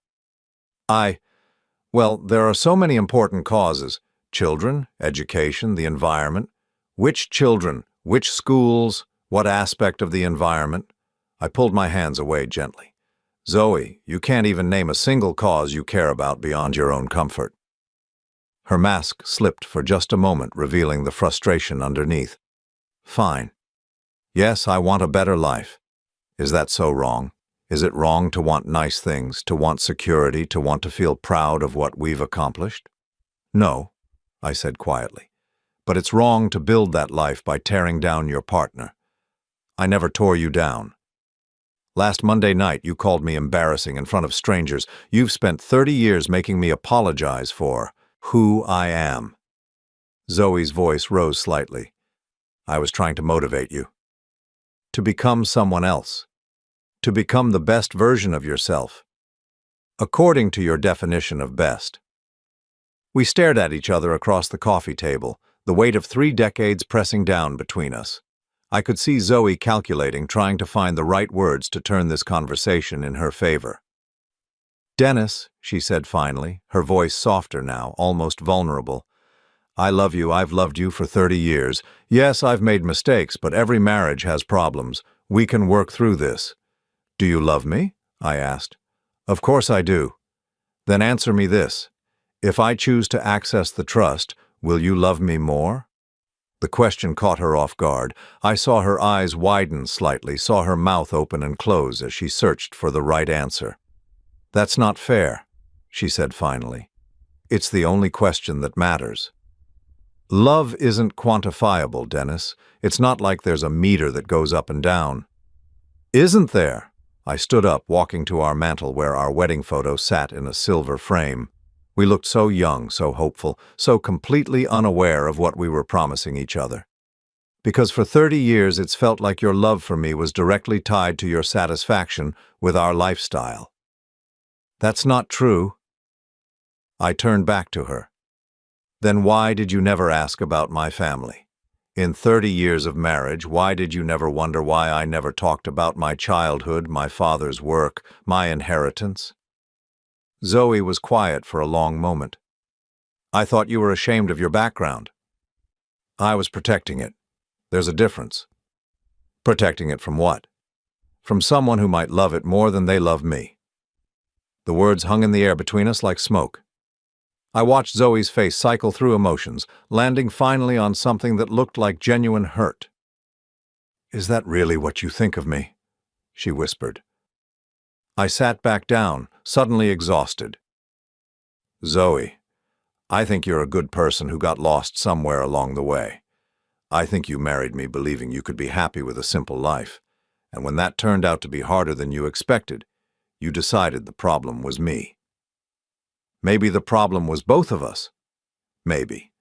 Speaker 1: Well, there are so many important causes. Children, education, the environment. Which children? Which schools? What aspect of the environment? I pulled my hands away gently. Zoe, you can't even name a single cause you care about beyond your own comfort. Her mask slipped for just a moment, revealing the frustration underneath. Fine. Yes, I want a better life. Is that so wrong? Is it wrong to want nice things, to want security, to want to feel proud of what we've accomplished? No, I said quietly. But it's wrong to build that life by tearing down your partner. I never tore you down. Last Monday night, you called me embarrassing in front of strangers. You've spent 30 years making me apologize for who I am. Zoe's voice rose slightly. I was trying to motivate you. To become someone else. To become the best version of yourself. According to your definition of best. We stared at each other across the coffee table, the weight of 3 decades pressing down between us. I could see Zoe calculating, trying to find the right words to turn this conversation in her favor. Dennis, she said finally, her voice softer now, almost vulnerable. I love you. I've loved you for 30 years. Yes, I've made mistakes, but every marriage has problems. We can work through this. Do you love me? I asked. Of course I do. Then answer me this. If I choose to access the trust, will you love me more? The question caught her off guard. I saw her eyes widen slightly, saw her mouth open and close as she searched for the right answer. That's not fair, she said finally. It's the only question that matters. Love isn't quantifiable, Dennis. It's not like there's a meter that goes up and down. Isn't there? I stood up, walking to our mantel where our wedding photo sat in a silver frame. We looked so young, so hopeful, so completely unaware of what we were promising each other. Because for 30 years it's felt like your love for me was directly tied to your satisfaction with our lifestyle. That's not true. I turned back to her. Then why did you never ask about my family? In 30 years of marriage, why did you never wonder why I never talked about my childhood, my father's work, my inheritance? Zoe was quiet for a long moment. I thought you were ashamed of your background. I was protecting it. There's a difference. Protecting it from what? From someone who might love it more than they love me. The words hung in the air between us like smoke. I watched Zoe's face cycle through emotions, landing finally on something that looked like genuine hurt. Is that really what you think of me? She whispered. I sat back down, suddenly exhausted. Zoe, I think you're a good person who got lost somewhere along the way. I think you married me believing you could be happy with a simple life, and when that turned out to be harder than you expected, you decided the problem was me. Maybe the problem was both of us. Maybe.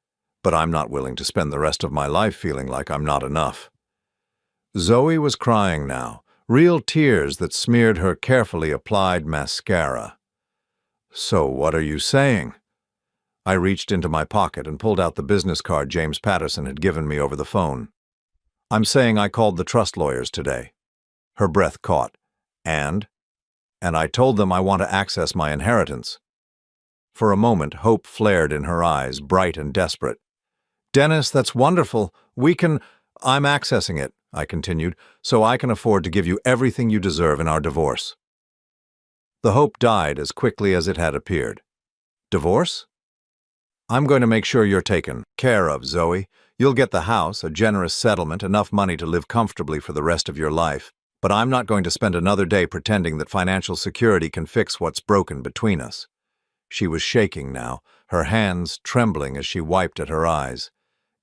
Speaker 1: But I'm not willing to spend the rest of my life feeling like I'm not enough. Zoe was crying now, real tears that smeared her carefully applied mascara. So what are you saying? I reached into my pocket and pulled out the business card James Patterson had given me over the phone. I'm saying I called the trust lawyers today. Her breath caught. And I told them I want to access my inheritance. For a moment, hope flared in her eyes, bright and desperate. Dennis, that's wonderful. I'm accessing it, I continued, so I can afford to give you everything you deserve in our divorce. The hope died as quickly as it had appeared. Divorce? I'm going to make sure you're taken care of, Zoe. You'll get the house, a generous settlement, enough money to live comfortably for the rest of your life. But I'm not going to spend another day pretending that financial security can fix what's broken between us. She was shaking now, her hands trembling as she wiped at her eyes.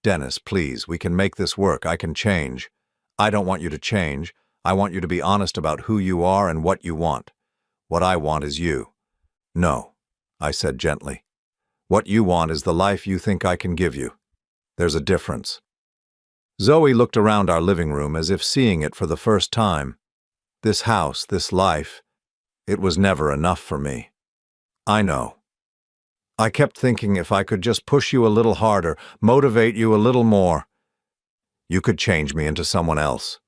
Speaker 1: Dennis, please, we can make this work. I can change. I don't want you to change. I want you to be honest about who you are and what you want. What I want is you. No, I said gently. What you want is the life you think I can give you. There's a difference. Zoe looked around our living room as if seeing it for the first time. This house, this life, it was never enough for me. I know. I kept thinking if I could just push you a little harder, motivate you a little more, you could change me into someone else.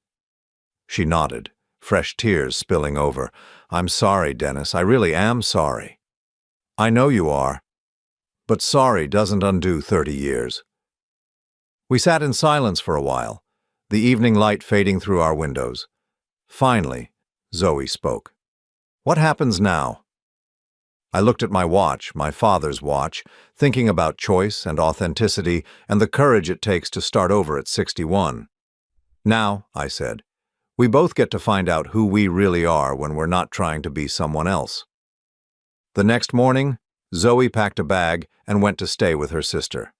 Speaker 1: She nodded, fresh tears spilling over. I'm sorry, Dennis. I really am sorry. I know you are. But sorry doesn't undo 30 years. We sat in silence for a while, the evening light fading through our windows. Finally, Zoe spoke. What happens now? I looked at my watch, my father's watch, thinking about choice and authenticity and the courage it takes to start over at 61. Now, I said, we both get to find out who we really are when we're not trying to be someone else. The next morning, Zoe packed a bag and went to stay with her sister.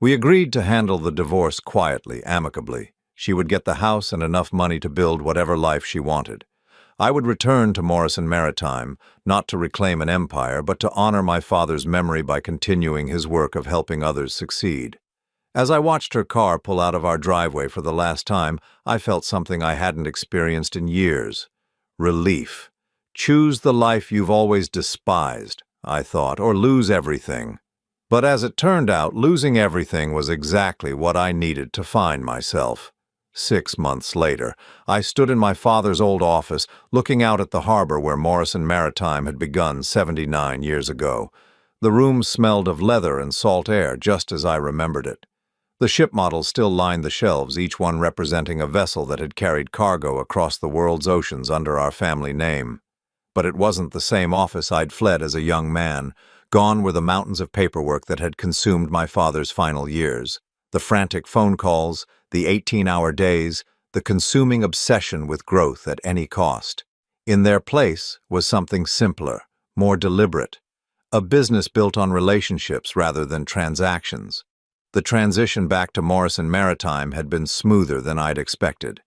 Speaker 1: We agreed to handle the divorce quietly, amicably. She would get the house and enough money to build whatever life she wanted. I would return to Morrison Maritime, not to reclaim an empire, but to honor my father's memory by continuing his work of helping others succeed. As I watched her car pull out of our driveway for the last time, I felt something I hadn't experienced in years. Relief. Choose the life you've always despised, I thought, or lose everything. But as it turned out, losing everything was exactly what I needed to find myself. 6 months later, I stood in my father's old office, looking out at the harbor where Morrison Maritime had begun 79 years ago. The room smelled of leather and salt air, just as I remembered it. The ship models still lined the shelves, each one representing a vessel that had carried cargo across the world's oceans under our family name. But it wasn't the same office I'd fled as a young man. Gone were the mountains of paperwork that had consumed my father's final years. The frantic phone calls, the 18-hour days, the consuming obsession with growth at any cost. In their place was something simpler, more deliberate. A business built on relationships rather than transactions. The transition back to Morrison Maritime had been smoother than I'd expected.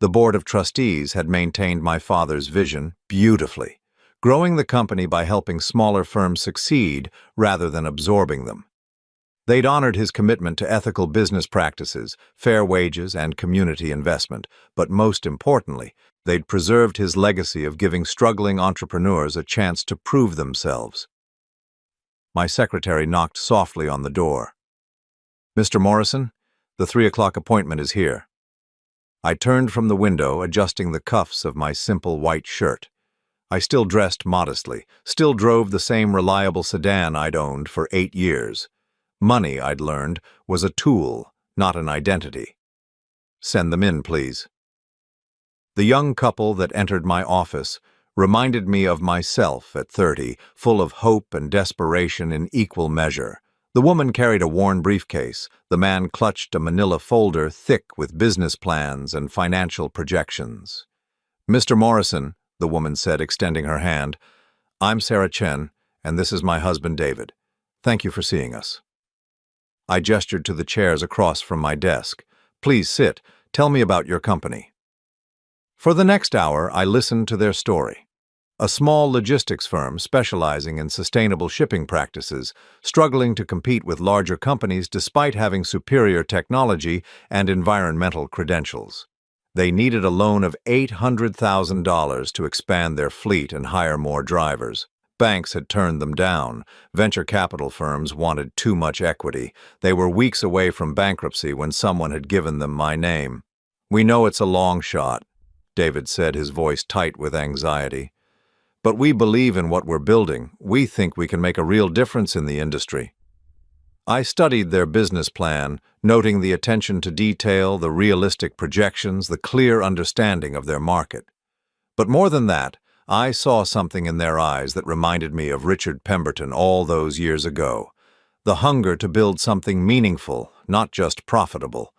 Speaker 1: The board of trustees had maintained my father's vision beautifully, growing the company by helping smaller firms succeed rather than absorbing them. They'd honored his commitment to ethical business practices, fair wages, and community investment, but most importantly, they'd preserved his legacy of giving struggling entrepreneurs a chance to prove themselves. My secretary knocked softly on the door. Mr. Morrison, the 3 o'clock appointment is here. I turned from the window, adjusting the cuffs of my simple white shirt. I still dressed modestly, still drove the same reliable sedan I'd owned for 8 years. Money, I'd learned, was a tool, not an identity. Send them in, please. The young couple that entered my office reminded me of myself at 30, full of hope and desperation in equal measure. The woman carried a worn briefcase. The man clutched a manila folder thick with business plans and financial projections. Mr. Morrison, the woman said, extending her hand, I'm Sarah Chen, and this is my husband, David. Thank you for seeing us. I gestured to the chairs across from my desk. Please sit. Tell me about your company. For the next hour, I listened to their story. A small logistics firm specializing in sustainable shipping practices, struggling to compete with larger companies despite having superior technology and environmental credentials. They needed a loan of $800,000 to expand their fleet and hire more drivers. Banks had turned them down. Venture capital firms wanted too much equity. They were weeks away from bankruptcy when someone had given them my name. We know it's a long shot, David said, his voice tight with anxiety. But we believe in what we're building. We think we can make a real difference in the industry. I studied their business plan, noting the attention to detail, the realistic projections, the clear understanding of their market. But more than that, I saw something in their eyes that reminded me of Richard Pemberton all those years ago. The hunger to build something meaningful, not just profitable.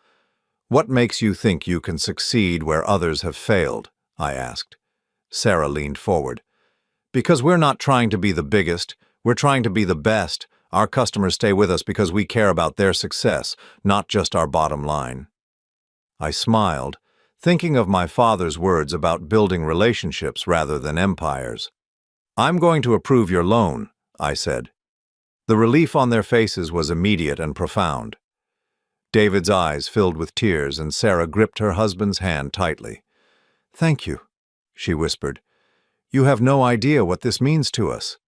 Speaker 1: What makes you think you can succeed where others have failed? I asked. Sarah leaned forward. Because we're not trying to be the biggest, we're trying to be the best. Our customers stay with us because we care about their success, not just our bottom line. I smiled, thinking of my father's words about building relationships rather than empires. I'm going to approve your loan, I said. The relief on their faces was immediate and profound. David's eyes filled with tears, and Sarah gripped her husband's hand tightly. "Thank you," she whispered. "You have no idea what this means to us."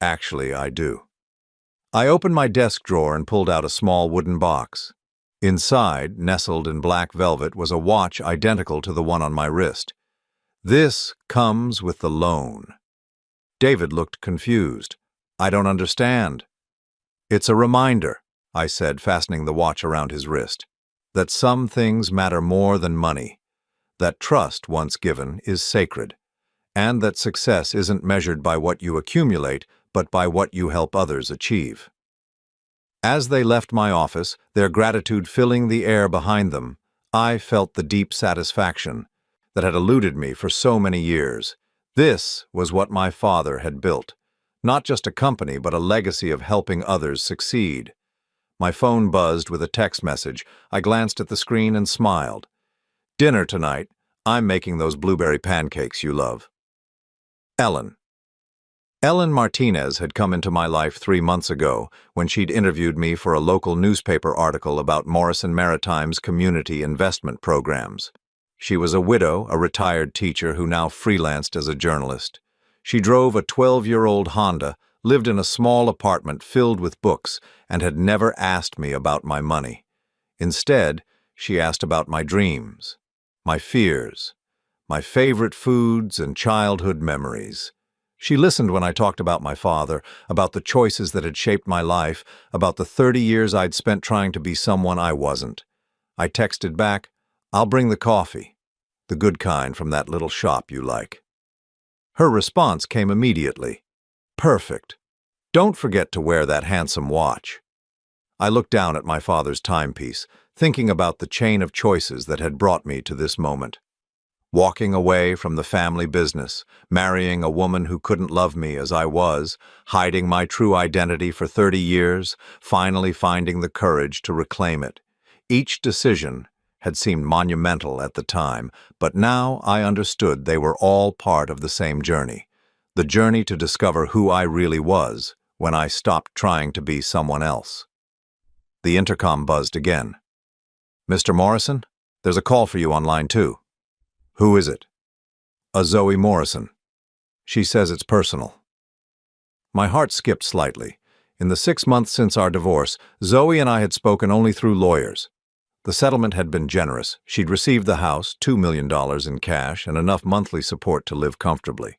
Speaker 1: Actually, I do. I opened my desk drawer and pulled out a small wooden box. Inside, nestled in black velvet, was a watch identical to the one on my wrist. "This comes with the loan." David looked confused. "I don't understand." "It's a reminder," I said, fastening the watch around his wrist, "that some things matter more than money, that trust once given is sacred, and that success isn't measured by what you accumulate, but by what you help others achieve." As they left my office, their gratitude filling the air behind them, I felt the deep satisfaction that had eluded me for so many years. This was what my father had built. Not just a company, but a legacy of helping others succeed. My phone buzzed with a text message. I glanced at the screen and smiled. "Dinner tonight. I'm making those blueberry pancakes you love." Ellen. Ellen Martinez had come into my life 3 months ago when she'd interviewed me for a local newspaper article about Morrison Maritime's community investment programs. She was a widow, a retired teacher who now freelanced as a journalist. She drove a 12-year-old Honda, lived in a small apartment filled with books, and had never asked me about my money. Instead, she asked about my dreams, my fears, my favorite foods and childhood memories. She listened when I talked about my father, about the choices that had shaped my life, about the 30 years I'd spent trying to be someone I wasn't. I texted back, "I'll bring the coffee, the good kind from that little shop you like." Her response came immediately. "Perfect. Don't forget to wear that handsome watch." I looked down at my father's timepiece, thinking about the chain of choices that had brought me to this moment. Walking away from the family business, marrying a woman who couldn't love me as I was, hiding my true identity for 30 years, finally finding the courage to reclaim it. Each decision had seemed monumental at the time, but now I understood they were all part of the same journey. The journey to discover who I really was when I stopped trying to be someone else. The intercom buzzed again. "Mr. Morrison, there's a call for you on line 2. "Who is it?" "A Zoe Morrison. She says it's personal." My heart skipped slightly. In the 6 months since our divorce, Zoe and I had spoken only through lawyers. The settlement had been generous. She'd received the house, $2 million in cash, and enough monthly support to live comfortably.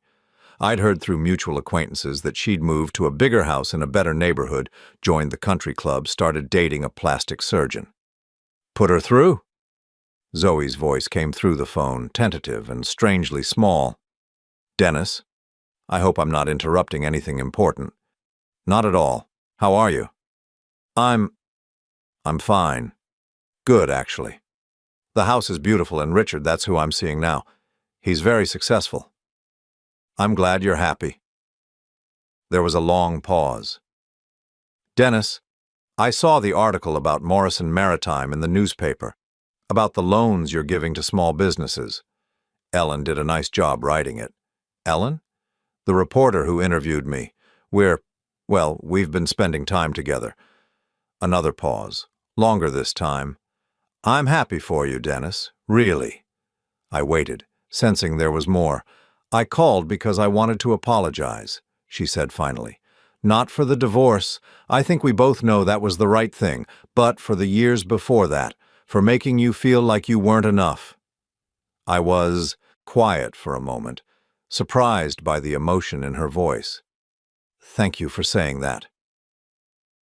Speaker 1: I'd heard through mutual acquaintances that she'd moved to a bigger house in a better neighborhood, joined the country club, started dating a plastic surgeon. "Put her through?" Zoe's voice came through the phone, tentative and strangely small. "Dennis, I hope I'm not interrupting anything important." "Not at all. How are you?" I'm fine. Good, actually. The house is beautiful, and Richard, that's who I'm seeing now. He's very successful." "I'm glad you're happy." There was a long pause. "Dennis, I saw the article about Morrison Maritime in the newspaper, about the loans you're giving to small businesses. Ellen did a nice job writing it." "Ellen?" "The reporter who interviewed me. We've been spending time together." Another pause, longer this time. "I'm happy for you, Dennis, really." I waited, sensing there was more. "I called because I wanted to apologize," she said finally. "Not for the divorce. I think we both know that was the right thing, but for the years before that, for making you feel like you weren't enough." I was quiet for a moment, surprised by the emotion in her voice. "Thank you for saying that."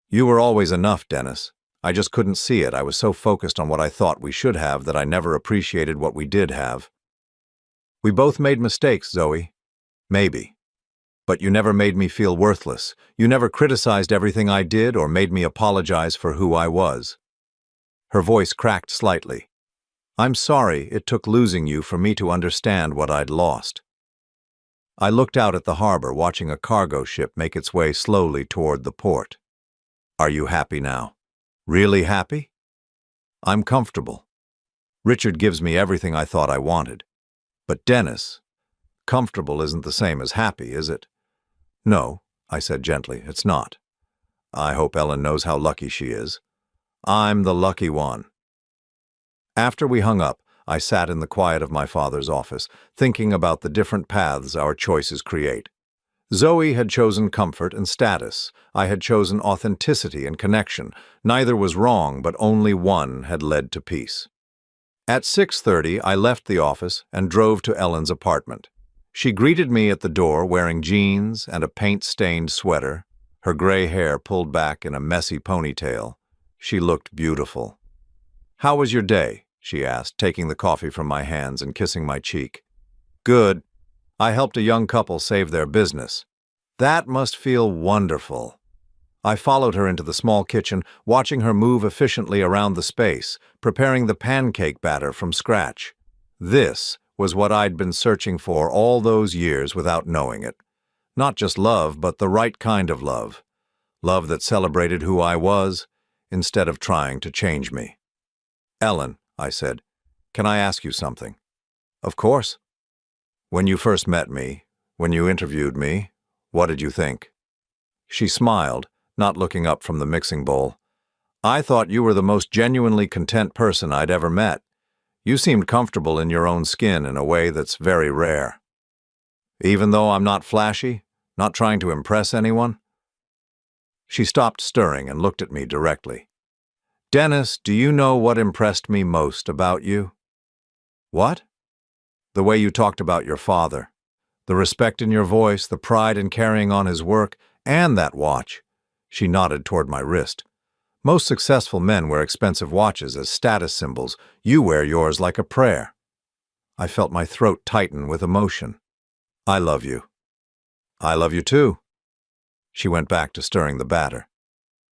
Speaker 1: "You were always enough, Dennis. I just couldn't see it. I was so focused on what I thought we should have that I never appreciated what we did have." "We both made mistakes, Zoe. Maybe. But you never made me feel worthless. You never criticized everything I did or made me apologize for who I was." Her voice cracked slightly. "I'm sorry it took losing you for me to understand what I'd lost." I looked out at the harbor, watching a cargo ship make its way slowly toward the port. "Are you happy now? Really happy?" "I'm comfortable. Richard gives me everything I thought I wanted. But Dennis, comfortable isn't the same as happy, is it?" "No," I said gently, "it's not. I hope Ellen knows how lucky she is. I'm the lucky one." After we hung up, I sat in the quiet of my father's office, thinking about the different paths our choices create. Zoe had chosen comfort and status. I had chosen authenticity and connection. Neither was wrong, but only one had led to peace. At 6:30, I left the office and drove to Ellen's apartment. She greeted me at the door wearing jeans and a paint-stained sweater, her gray hair pulled back in a messy ponytail. She looked beautiful. "How was your day?" she asked, taking the coffee from my hands and kissing my cheek. "Good. I helped a young couple save their business." "That must feel wonderful." I followed her into the small kitchen, watching her move efficiently around the space, preparing the pancake batter from scratch. This was what I'd been searching for all those years without knowing it. Not just love, but the right kind of love. Love that celebrated who I was, instead of trying to change me. "Ellen," I said, "can I ask you something?" "Of course." "When you first met me, when you interviewed me, what did you think?" She smiled, not looking up from the mixing bowl. "I thought you were the most genuinely content person I'd ever met. You seemed comfortable in your own skin in a way that's very rare." "Even though I'm not flashy, not trying to impress anyone?" She stopped stirring and looked at me directly. "Dennis, do you know what impressed me most about you?" "What?" "The way you talked about your father. The respect in your voice, the pride in carrying on his work, and that watch." She nodded toward my wrist. "Most successful men wear expensive watches as status symbols. You wear yours like a prayer." I felt my throat tighten with emotion. "I love you." "I love you too." She went back to stirring the batter.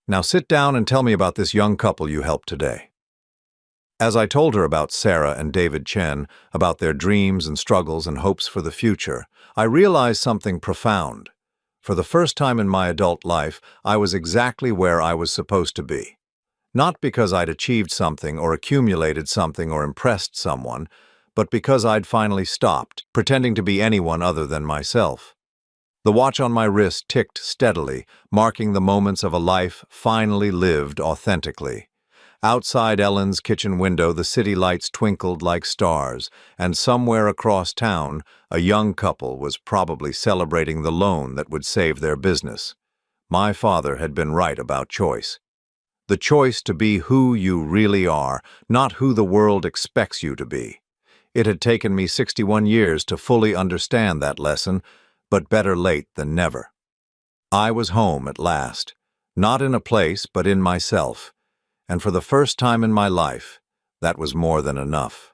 Speaker 1: "Now sit down and tell me about this young couple you helped today." As I told her about Sarah and David Chen, about their dreams and struggles and hopes for the future, I realized something profound. For the first time in my adult life, I was exactly where I was supposed to be. Not because I'd achieved something or accumulated something or impressed someone, but because I'd finally stopped, pretending to be anyone other than myself. The watch on my wrist ticked steadily, marking the moments of a life finally lived authentically. Outside Ellen's kitchen window, the city lights twinkled like stars, and somewhere across town, a young couple was probably celebrating the loan that would save their business. My father had been right about choice. The choice to be who you really are, not who the world expects you to be. It had taken me 61 years to fully understand that lesson, but better late than never. I was home at last, not in a place, but in myself. And for the first time in my life, that was more than enough.